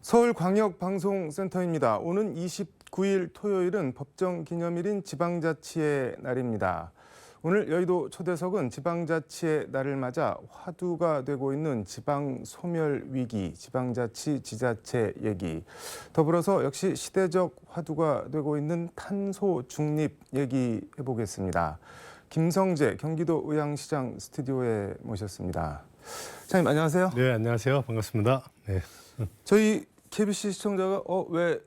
서울광역방송센터입니다. 오는 29일 토요일은 법정기념일인 지방자치의 날입니다. 오늘 여의도 초대석은 지방자치의 날을 맞아 화두가 되고 있는 지방소멸위기, 지방자치, 지자체 얘기, 더불어서 역시 시대적 화두가 되고 있는 탄소중립 얘기해보겠습니다. 김성재 경기도 의왕시장 스튜디오에 모셨습니다. 시장님 안녕하세요. 네, 안녕하세요. 반갑습니다. 네. 저희 KBC 시청자가 왜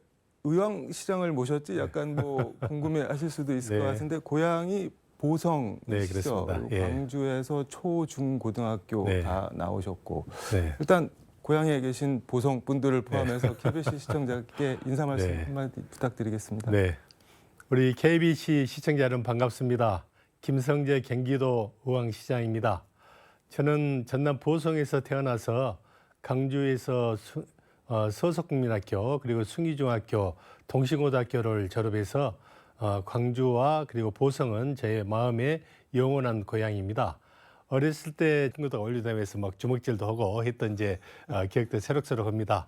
의왕시장을 모셨지? 약간 뭐 궁금해하실 수도 있을 네. 것 같은데 고향이 보성이시죠? 네, 그렇습니다. 예. 광주에서 초, 중, 고등학교 네. 다 나오셨고 네. 일단 고향에 계신 보성 분들을 포함해서 KBC 시청자께 인사 말씀 네. 한마디 부탁드리겠습니다. 네. 우리 KBC 시청자 여러분 반갑습니다. 김성재 경기도 의왕시장입니다. 저는 전남 보성에서 태어나서 광주에서 서석국민학교 그리고 숭의중학교 동시고등학교를 졸업해서 광주와 그리고 보성은 제 마음의 영원한 고향입니다. 어렸을 때 친구들 어울리다면서 막 주먹질도 하고 했던 기억도 새록새록합니다.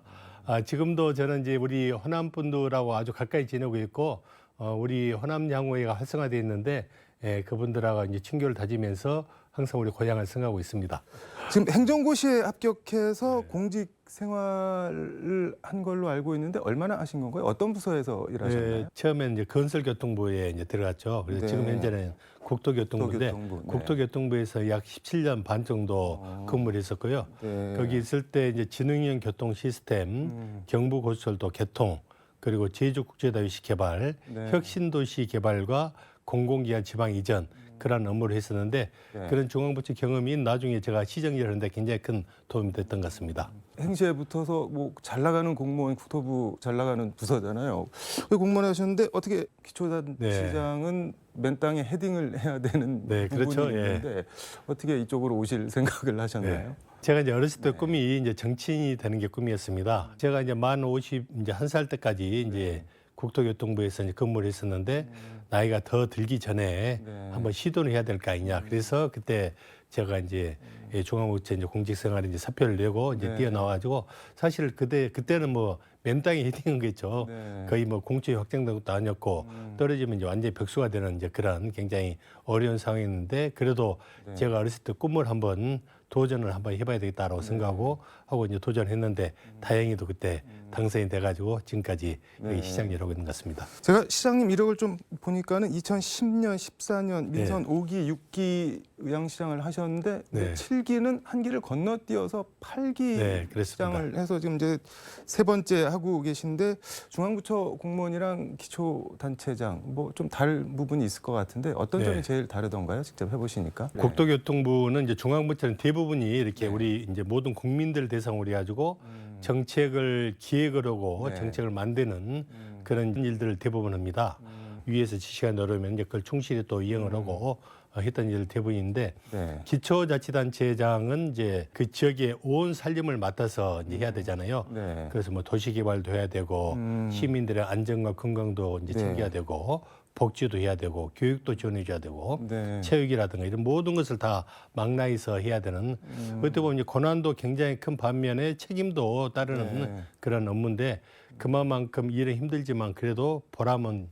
지금도 저는 이제 우리 호남 분들하고 아주 가까이 지내고 있고 우리 호남 양호회가 활성화되어 있는데 그분들하고 이제 친교를 다지면서 항상 우리 고향을 생각하고 있습니다. 지금 행정고시에 합격해서 공직 생활을 한 걸로 알고 있는데 얼마나 하신 건가요? 어떤 부서에서 일하셨나요? 처음엔 이제 건설교통부에 이제 들어갔죠. 그래서 지금 현재는 국토교통부인데 국토교통부에서 약 17년 반 정도 근무를 했었고요. 거기 있을 때 이제 지능형 교통 시스템, 경부고속철도 개통, 그리고 제주국제다도시 개발, 혁신도시 개발과 공공기관 지방 이전 그런 업무를 했었는데 그런 중앙부처 경험이 나중에 제가 시정 일을 하는데 굉장히 큰 도움이 됐던 것 같습니다. 행시에 붙어서 뭐 잘 나가는 공무원 국토부 잘 나가는 부서잖아요. 그 공무원 하셨는데 어떻게 기초단체장은 맨 땅에 헤딩을 해야 되는 부분이 그렇죠. 있는데 어떻게 이쪽으로 오실 생각을 하셨나요? 제가 이제 어렸을 때 꿈이 이제 정치인이 되는 게 꿈이었습니다. 제가 이제 만 51살 때까지 이제 국토교통부에서 이제 근무를 했었는데 나이가 더 들기 전에 한번 시도를 해야 될 거 아니냐. 그래서 그때 제가 이제 중앙부처 이제 공직생활에 이제 사표를 내고 이제 뛰어나와가지고 사실 그때는 뭐 맨 땅에 헤딩한 거겠죠. 거의 뭐 공초에 확정된 것도 아니었고 떨어지면 이제 완전히 벽수가 되는 이제 그런 굉장히 어려운 상황이었는데 그래도 제가 어렸을 때 꿈을 한번 도전을 한번 해봐야 되겠다라고 생각하고 하고 이제 도전했는데 다행히도 그때 당선이 돼가지고 지금까지 여기 시장 일을 하고 있는 것 같습니다. 제가 시장님 이력을 좀 보니까는 2010년, 14년 민선 5기, 6기 의왕시장을 하셨는데 7기는 한 기를 건너뛰어서 8기 시장을 해서 지금 이제 세 번째 하고 계신데 중앙부처 공무원이랑 기초단체장 뭐 좀 다른 부분이 있을 것 같은데 어떤 점이 제일 다르던가요? 직접 해보시니까. 국토교통부는 이제 중앙부처는 대부분이 이렇게 우리 이제 모든 국민들 대상으로 해가지고 정책을 기획을 하고 정책을 만드는 그런 일들을 대부분 합니다. 위에서 지시가 내려오면 이제 그걸 충실히 또 이행을 하고 했던 일 대부분인데 기초자치단체장은 이제 그 지역의 온 살림을 맡아서 이제 해야 되잖아요. 그래서 뭐 도시개발도 해야 되고 시민들의 안전과 건강도 이제 챙겨야 되고 복지도 해야 되고 교육도 지원해줘야 되고 체육이라든가 이런 모든 것을 다 망라해서 해야 되는 어떻게 보면 권한도 굉장히 큰 반면에 책임도 따르는 그런 업무인데 그만큼 일은 힘들지만 그래도 보람은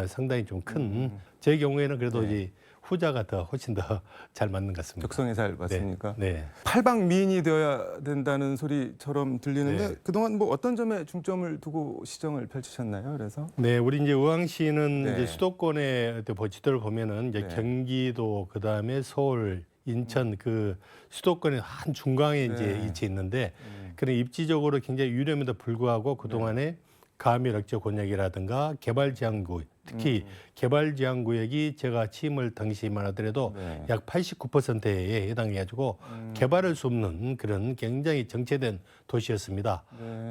상당히 좀 큰 제 경우에는 그래도 이제 후자가 훨씬 더 잘 맞는 것 같습니다. 적성에 잘 맞습니까? 팔방미인이 되어야 된다는 소리처럼 들리는데 그동안 뭐 어떤 점에 중점을 두고 시정을 펼치셨나요? 그래서 우리 이제 의왕시는 이제 수도권의 지도를 보면은 이제 경기도 그다음에 서울, 인천 그 수도권의 한 중앙에 이제 위치해 있는데 그런 입지적으로 굉장히 유리함에도 불구하고 그동안에 가밀 억제 권역이라든가 개발 제한구 특히 개발 제한구역이 제가 취임을 당시만 하더라도 약 89%에 해당해가지고 개발할 수 없는 그런 굉장히 정체된 도시였습니다.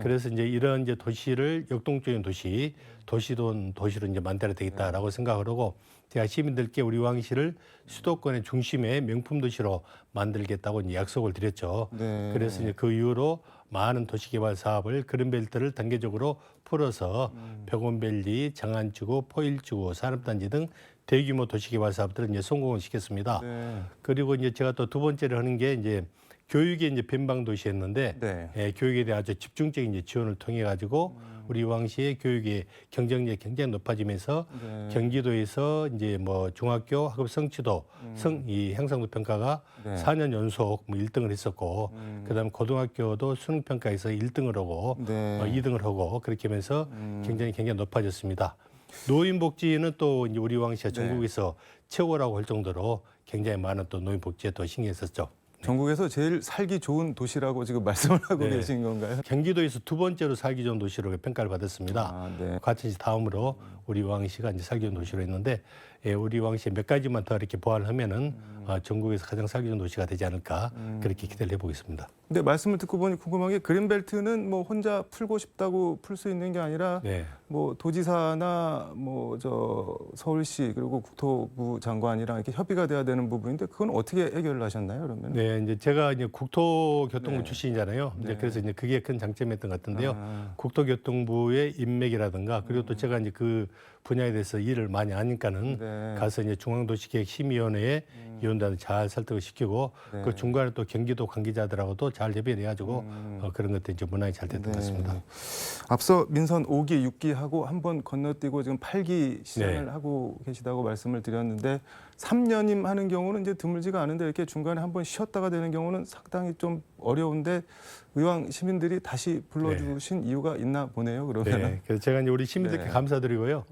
그래서 이제 이런 이제 도시를 역동적인 도시로 이제 만들어야 되겠다라고 생각을 하고 제가 시민들께 우리 의왕시를 수도권의 중심의 명품 도시로 만들겠다고 이제 약속을 드렸죠. 그래서 이제 그 이후로 많은 도시개발 사업을 그린벨트를 단계적으로 풀어서 백원밸리, 장안주구, 포일주구, 산업단지 등 대규모 도시개발 사업들을 이제 성공을 시켰습니다. 그리고 이제 제가 또 두 번째로 하는 게 이제 교육에 이제 변방 도시였는데 네. 교육에 대한 아주 집중적인 이제 지원을 통해 가지고 우리 왕시의 교육의 경쟁력이 굉장히 높아지면서 네. 경기도에서 이제 뭐 중학교 학업 성취도 이 향상도 평가가 네. 4년 연속 뭐 1등을 했었고 그다음 고등학교도 수능 평가에서 1등을 하고 네. 2등을 하고 그렇게 하면서 굉장히 높아졌습니다. 노인복지는 또 이제 우리 왕시가 전국에서 최고라고 할 정도로 굉장히 많은 또 노인복지에 또 신경 썼죠. 전국에서 제일 살기 좋은 도시라고 지금 말씀을 하고 네. 계신 건가요? 경기도에서 두 번째로 살기 좋은 도시로 평가를 받았습니다. 아, 네. 과천시 다음으로 우리 왕시가 이제 살기 좋은 도시로 있는데 우리 왕시 몇 가지만 더 이렇게 보완을 하면은 전국에서 가장 살기 좋은 도시가 되지 않을까 그렇게 기대를 해보겠습니다. 근데 말씀을 듣고 보니 궁금한 게 그린벨트는 뭐 혼자 풀고 싶다고 풀 수 있는 게 아니라 네. 뭐 도지사나 뭐 저 서울시 그리고 국토부 장관이랑 이렇게 협의가 돼야 되는 부분인데 그건 어떻게 해결을 하셨나요, 그러면? 네, 이제 제가 이제 국토교통부 네. 출신이잖아요. 이제 네. 그래서 이제 그게 큰 장점이었던 것 같은데요. 아. 국토교통부의 인맥이라든가 그리고 또 제가 이제 그 분야에 대해서 일을 많이 아니까는 네. 가서 이제 중앙도시계획심의위원회에 위원단을 잘 설득을 시키고 네. 그 중간에 또 경기도 관계자들하고도 잘 협의를 해가지고 그런 것도 이제 무난히 잘 됐던 것 같습니다. 네. 앞서 민선 5기, 6기하고 한번 건너뛰고 지금 8기 시작을 네. 하고 계시다고 말씀을 드렸는데 3년임 하는 경우는 이제 드물지가 않은데 이렇게 중간에 한번 쉬었다가 되는 경우는 상당히 좀 어려운데 의왕 시민들이 다시 불러주신 이유가 있나 보네요. 그러면 네, 그래서 제가 이제 우리 시민들께 네. 감사드리고요.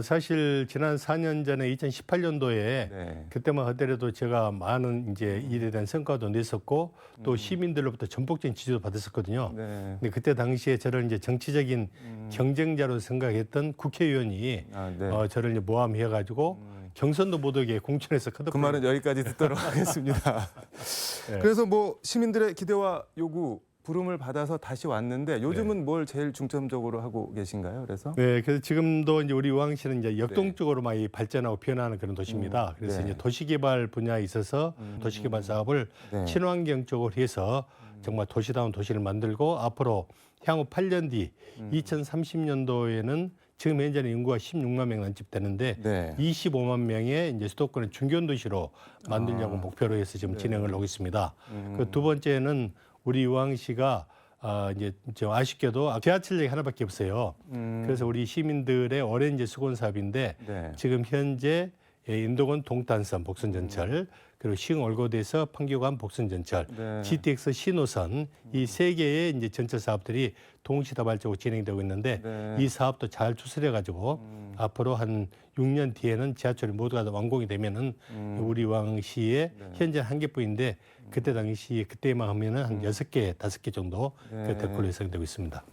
사실 지난 4년 전에 2018년도에 네. 그때만 하더라도 제가 많은 이제 일에 대한 성과도 냈었고 또 시민들로부터 전폭적인 지지도 받았었거든요. 네. 근데 그때 당시에 저를 이제 정치적인 경쟁자로 생각했던 국회의원이 아, 네. 저를 이제 모함해가지고 경선도 못 오게 공천에서 그 컷오프. 말은 여기까지 듣도록 하겠습니다. 네. 그래서 뭐 시민들의 기대와 요구 부름을 받아서 다시 왔는데 요즘은 뭘 제일 중점적으로 하고 계신가요? 그래서 네, 그래서 지금도 이제 우리 의왕시는 이제 역동적으로 많이 발전하고 변화하는 그런 도시입니다. 그래서 네. 이제 도시개발 분야에 있어서 도시개발 사업을 네. 친환경 쪽으로 해서 정말 도시다운 도시를 만들고 앞으로 향후 8년 뒤 2030년도에는 지금 현재는 인구가 16만 명 난집되는데 네. 25만 명의 이제 수도권의 중견 도시로 만들려고 목표로 해서 지금 진행을 하고 있습니다. 그 두 번째는 우리 의왕시가 이제 좀 아쉽게도 지하철역이 하나밖에 없어요. 그래서 우리 시민들의 오랜 이제 수건 사업인데 네. 지금 현재 인도권 동탄선 복선전철 그리고 시흥올고대에서 판교간 복선전철, 네. GTX 신호선 이 세 개의 이제 전철 사업들이 동시다발적으로 진행되고 있는데 네. 이 사업도 잘 추스려 가지고 앞으로 한 6년 뒤에는 지하철이 모두가 다 완공이 되면은 우리 왕시의 현재 한 개뿐인데 그때 당시 그때만 하면은 한 6개, 5개 정도 네. 될 걸로 예상되고 있습니다.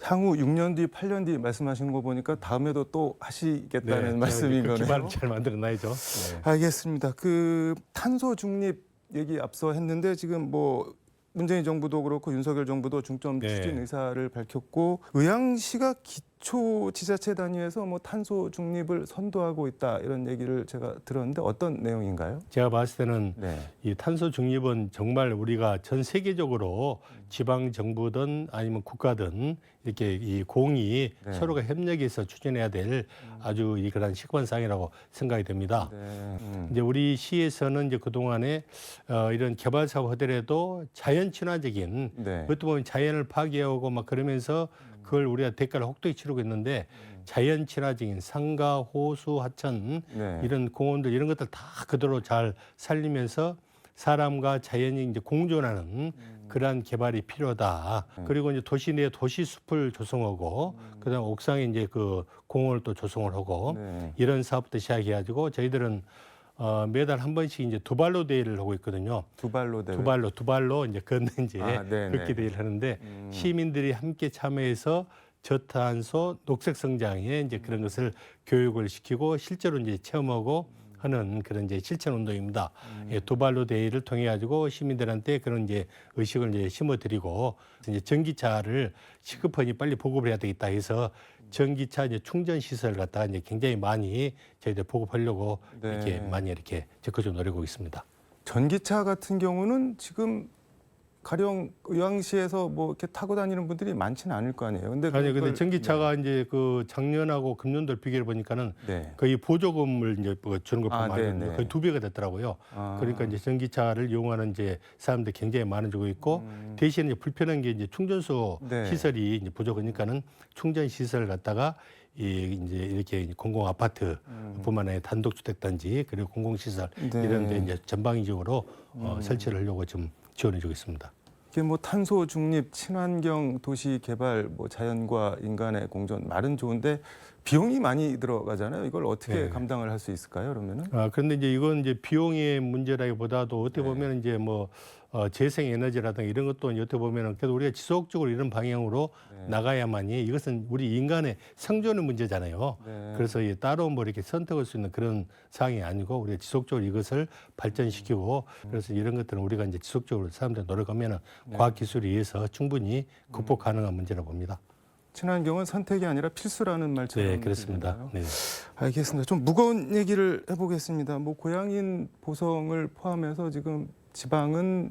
향후 6년 뒤, 8년 뒤 말씀하시는 거 보니까 다음에도 또 하시겠다는 말씀인 그 거네요. 기반을 잘 만들어 놔야죠. 네. 알겠습니다. 그 탄소 중립 얘기 앞서 했는데 지금 뭐 문재인 정부도 그렇고 윤석열 정부도 중점 네. 추진 의사를 밝혔고 의왕시가 기초 지자체 단위에서 뭐 탄소 중립을 선도하고 있다 이런 얘기를 제가 들었는데 어떤 내용인가요? 제가 봤을 때는 네. 이 탄소 중립은 정말 우리가 전 세계적으로 지방 정부든 아니면 국가든 이렇게 이 공이 네. 서로가 협력해서 추진해야 될 아주 그런 시급한상이라고 생각이 됩니다. 네. 이제 우리 시에서는 이제 그 동안에 이런 개발 사업 하더라도 자연 친화적인 네. 그것도 보면 자연을 파괴하고 막 그러면서 그걸 우리가 대가를 혹독히 치르고 있는데 자연 친화적인 상가, 호수, 하천 네. 이런 공원들 이런 것들 다 그대로 잘 살리면서 사람과 자연이 이제 공존하는 그러한 개발이 필요하다. 그리고 이제 도시 내 도시 숲을 조성하고 그다음 옥상에 이제 그 공원을 또 조성을 하고 네. 이런 사업도 시작해가지고 저희들은 매달 한 번씩 이제 두 발로 대회를 하고 있거든요. 두 발로 대회. 두 발로 이제 걷는 이제 네네. 걷기 대회를 하는데 시민들이 함께 참여해서 저탄소 녹색 성장에 이제 그런 것을 교육을 시키고 실제로 이제 체험하고 하는 그런 이제 실천 운동입니다. 두 발로 대회를 통해 가지고 시민들한테 그런 이제 의식을 이제 심어드리고 이제 전기차를 시급하니 빨리 보급을 해야 되겠다 해서 전기차 이제 충전 시설 갖다가 이제 굉장히 많이 저희들 보급하려고 네. 이렇게 많이 이렇게 적극적으로 노력하고 있습니다. 전기차 같은 경우는 지금 가령 의왕시에서 뭐 이렇게 타고 다니는 분들이 많지는 않을 거 아니에요. 근데 아니, 근데 그걸- 전기차가 이제 그 작년하고 금년도 비교해 보니까는 네. 거의 보조금을 이제 뭐 주는 걸 아, 보면 네, 네. 거의 2배가 됐더라고요. 아. 그러니까 이제 전기차를 이용하는 이제 사람들이 굉장히 많아지고 있고 대신 이제 불편한 게 이제 충전소 네. 시설이 이제 부족하니까는 충전 시설을 갖다가 이제 이렇게 공공 아파트뿐만 아니라 단독주택 단지 그리고 공공시설 네. 이런 데 이제 전방위적으로 설치를 하려고 좀 지원해주고 있습니다. 이게 뭐 탄소 중립, 친환경 도시 개발, 뭐 자연과 인간의 공존 말은 좋은데 비용이 많이 들어가잖아요. 이걸 어떻게 네. 감당을 할 수 있을까요? 그러면은 그런데 이제 이건 이제 비용의 문제라기보다도 어떻게 네. 보면 이제 뭐 재생 에너지라든가 이런 것도 어떻게 보면은 그래도 우리가 지속적으로 이런 방향으로 네. 나가야만이 이것은 우리 인간의 생존의 문제잖아요. 네. 그래서 이 따로 뭐 이렇게 선택할 수 있는 그런 상황이 아니고 우리가 지속적으로 이것을 발전시키고 그래서 이런 것들은 우리가 이제 지속적으로 사람들 노력하면은 과학 기술에 의해서 충분히 극복 가능한 문제라고 봅니다. 친환경은 선택이 아니라 필수라는 말처럼 네, 그렇습니다. 들리나요? 네. 알겠습니다. 좀 무거운 얘기를 해보겠습니다. 뭐 고향인 보성을 포함해서 지금 지방은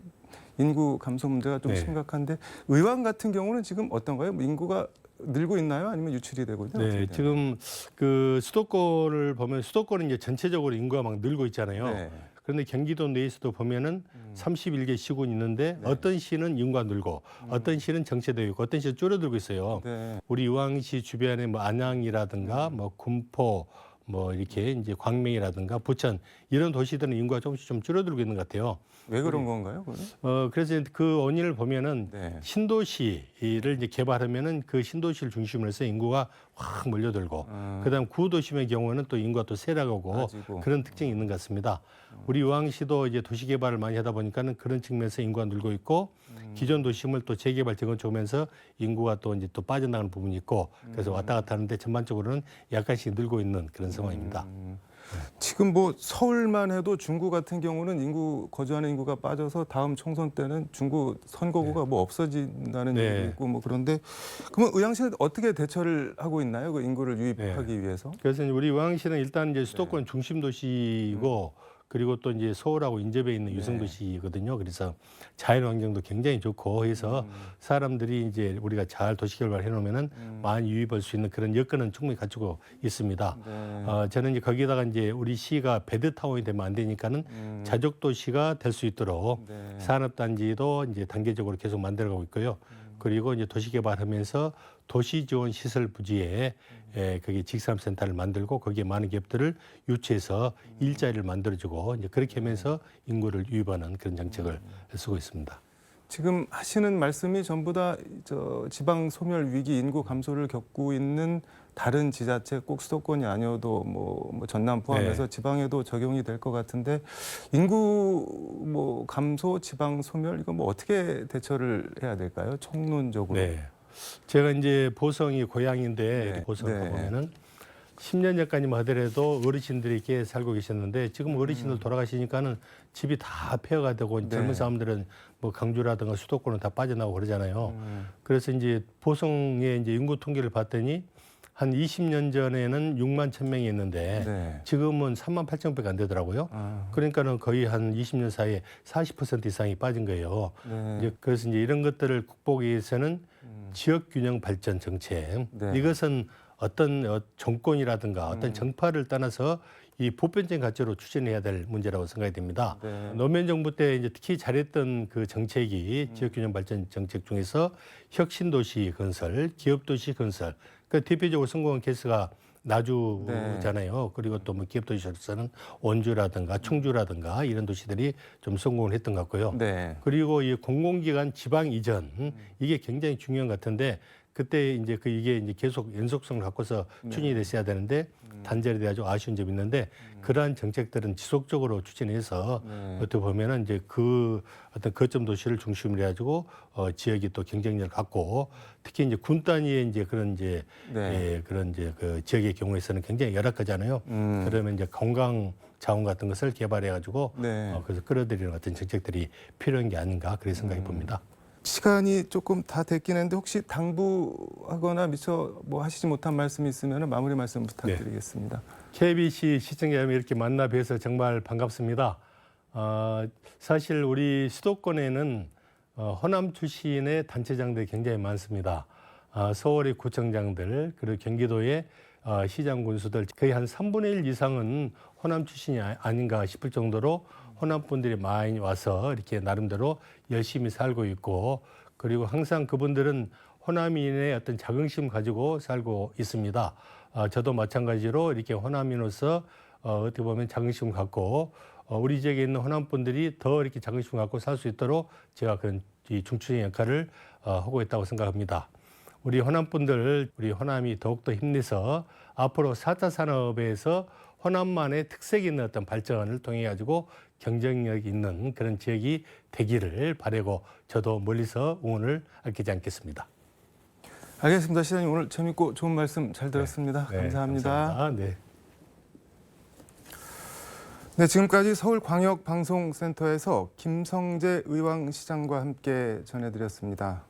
인구 감소 문제가 좀 네. 심각한데 의왕 같은 경우는 지금 어떤가요? 뭐 인구가 늘고 있나요? 아니면 유출이 되고 있나요? 네, 지금 그 수도권을 보면 수도권은 이제 전체적으로 인구가 막 늘고 있잖아요. 네. 그런데 경기도 내에서도 보면은 31개 시군이 있는데 네. 어떤 시는 인구가 늘고 어떤 시는 정체되어 있고 어떤 시는 줄어들고 있어요. 네. 우리 의왕시 주변에 뭐 안양이라든가 뭐 군포 뭐 이렇게 이제 광명이라든가 부천 이런 도시들은 인구가 조금씩 좀 줄어들고 있는 것 같아요. 왜 그런 건가요? 그거는? 그래서 그 원인을 보면은 네. 신도시를 이제 개발하면은 그 신도시를 중심으로 해서 인구가 확 몰려들고 그다음 구도심의 경우는 또 인구가 또 세락하고 빠지고. 그런 특징이 있는 것 같습니다. 우리 의왕시도 이제 도시 개발을 많이 하다 보니까는 그런 측면에서 인구가 늘고 있고 기존 도심을 또 재개발 재건축하면서 인구가 또 이제 또 빠져나가는 부분이 있고 그래서 왔다 갔다 하는데 전반적으로는 약간씩 늘고 있는 그런 상황입니다. 지금 뭐 서울만 해도 중구 같은 경우는 인구 거주하는 인구가 빠져서 다음 총선 때는 중구 선거구가 뭐 없어진다는 네. 얘기가 있고 뭐 그런데 그러면 의왕시는 어떻게 대처를 하고 있나요? 그 인구를 유입하기 위해서? 그래서 이제 우리 의왕시는 일단 이제 수도권 중심 도시이고 그리고 또 이제 서울하고 인접해 있는 유성 도시거든요. 그래서 자연 환경도 굉장히 좋고 해서 사람들이 이제 우리가 잘 도시 개발해 놓으면은 많이 유입할 수 있는 그런 여건은 충분히 갖추고 있습니다. 네. 저는 이제 거기다가 이제 우리 시가 베드타운이 되면 안 되니까는 자족 도시가 될 수 있도록 네. 산업단지도 이제 단계적으로 계속 만들어가고 있고요. 그리고 이제 도시 개발하면서 도시 지원 시설 부지에 거기 직산센터를 만들고 거기에 많은 기업들을 유치해서 일자리를 만들어주고 이제 그렇게 하면서 인구를 유입하는 그런 정책을 쓰고 있습니다. 지금 하시는 말씀이 전부 다 저 지방 소멸 위기 인구 감소를 겪고 있는 다른 지자체 꼭 수도권이 아니어도 뭐 전남 포함해서 지방에도 적용이 될 것 같은데 인구 뭐 감소 지방 소멸 이거 뭐 어떻게 대처를 해야 될까요? 총론적으로. 네. 제가 이제 보성이 고향인데 네. 보성을 네. 가보면은 10년 전까지만 하더라도 어르신들이 이렇게 살고 계셨는데 지금 어르신들 돌아가시니까는 집이 다 폐허가 되고 네. 젊은 사람들은 뭐 강주라든가 수도권은 다 빠져나오고 그러잖아요. 그래서 이제 보성의 이제 인구 통계를 봤더니 한 20년 전에는 6만 1,000명이 있는데 네. 지금은 3만 8천밖에 안 되더라고요. 그러니까는 거의 한 20년 사이에 40% 이상이 빠진 거예요. 네. 이제 그래서 이제 이런 것들을 극복하기 위해서는 지역 균형 발전 정책 네. 이것은 어떤 정권이라든가 어떤 정파를 떠나서 이 보편적인 가치로 추진해야 될 문제라고 생각이 됩니다. 네. 노무현 정부 때 이제 특히 잘했던 그 정책이 지역균형 발전 정책 중에서 혁신도시 건설, 기업도시 건설. 그 대표적으로 성공한 케이스가 나주잖아요. 그리고 또 뭐 기업도시로서는 원주라든가 충주라든가 이런 도시들이 좀 성공을 했던 것 같고요. 네. 그리고 이 공공기관 지방 이전 이게 굉장히 중요한 것 같은데 그때 이제 이게 이제 계속 연속성을 갖고서 추진이 됐어야 되는데 단절이 돼 아주 아쉬운 점이 있는데 그러한 정책들은 지속적으로 추진해서 어떻게 보면은 이제 그 어떤 거점 도시를 중심으로 해가지고 지역이 또 경쟁력을 갖고 특히 이제 군 단위의 이제 그런 이제 그런 이제 그 지역의 경우에서는 굉장히 열악하잖아요. 그러면 이제 관광 자원 같은 것을 개발해가지고 그래서 끌어들이는 어떤 정책들이 필요한 게 아닌가 그런 생각이 봅니다. 시간이 조금 다 됐긴 했는데 혹시 당부하거나 미처 뭐 하시지 못한 말씀이 있으면 마무리 말씀 부탁드리겠습니다. KBC 시청자 여러분 이렇게 만나 뵈서 정말 반갑습니다. 사실 우리 수도권에는 호남 출신의 단체장들이 굉장히 많습니다. 서울의 구청장들 그리고 경기도의 시장 군수들 거의 한 3분의 1 이상은 호남 출신이 아닌가 싶을 정도로 호남 분들이 많이 와서 이렇게 나름대로 열심히 살고 있고, 그리고 항상 그분들은 호남인의 어떤 자긍심 가지고 살고 있습니다. 저도 마찬가지로 이렇게 호남인으로서 어떻게 보면 자긍심 갖고 우리 지역에 있는 호남 분들이 더 이렇게 자긍심 갖고 살 수 있도록 제가 그런 중추적인 역할을 하고 있다고 생각합니다. 우리 호남 분들, 우리 호남이 더욱더 힘내서 앞으로 4차 산업에서 호남만의 특색 있는 어떤 발전을 통해 가지고 경쟁력 있는 그런 지역이 되기를 바라고 저도 멀리서 응원을 아끼지 않겠습니다. 알겠습니다. 시장님 오늘 재밌고 좋은 말씀 잘 들었습니다. 네, 감사합니다. 감사합니다. 네. 네, 지금까지 서울광역방송센터에서 김성재 의왕시장과 함께 전해드렸습니다.